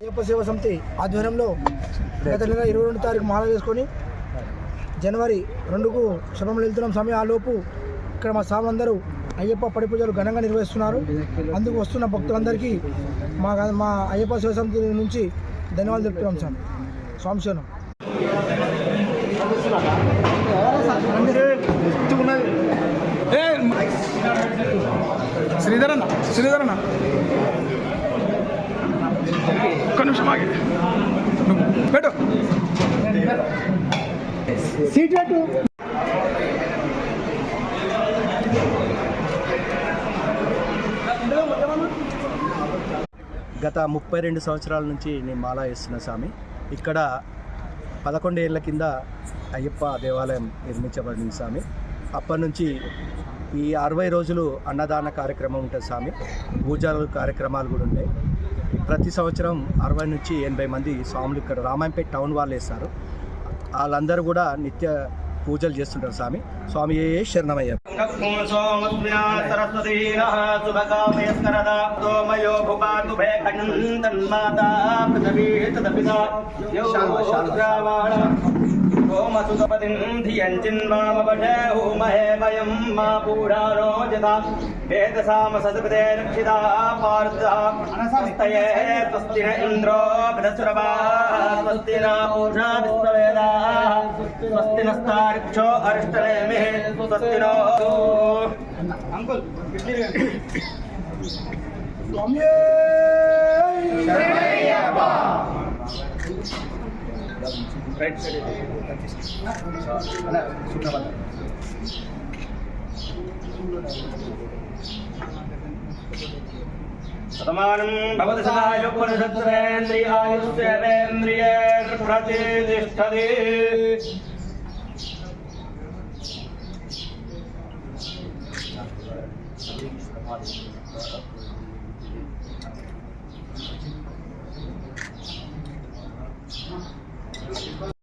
అయ్యప్ప సేవా సమితి ఆధ్వర్యంలో గత నెల 22 తారీఖు మాల వేసుకొని జనవరి 2కు శబరిమల వెళ్తున్నాం స్వామి. ఆ లోపు ఇక్కడ మా స్వాములందరూ అయ్యప్ప పడి పూజలు ఘనంగా నిర్వహిస్తున్నారు. అందుకు వస్తున్న భక్తులందరికీ మా అయ్యప్ప సేవా సమితి నుంచి ధన్యవాదాలు తెలుపుతున్నాం స్వామి. స్వామి శరణం. శ్రీధరన్న ఒక్క నిమిషం ఆగి పెట్టు సీట్ పెట్టు. గత 32 సంవత్సరాల నుంచి నేను మాల వేస్తున్న స్వామి. ఇక్కడ 11 ఏళ్ల కింద అయ్యప్ప దేవాలయం నిర్మించబడింది స్వామి. అప్పటి నుంచి ఈ 60 రోజులు అన్నదాన కార్యక్రమం ఉంటుంది స్వామి. పూజలు కార్యక్రమాలు కూడా ఉంటాయి. ప్రతి సంవత్సరం 60 నుంచి 80 మంది స్వాములు ఇక్కడ రామాయంపేట టౌన్ వాళ్ళు వేస్తారు. వాళ్ళందరూ కూడా నిత్య పూజలు చేస్తుంటారు స్వామి. స్వామి శరణమయ్య. ఇంద్రో స్వస్తి నస్తారిక్షో అరిష్టనేమి స్వస్తి నో అంకుల్ రైట్ సైడ్ సమానం భవతి సహాయోపనిషత్రేంద్రియాయుష్యేంద్రియే ప్రతిష్టతి.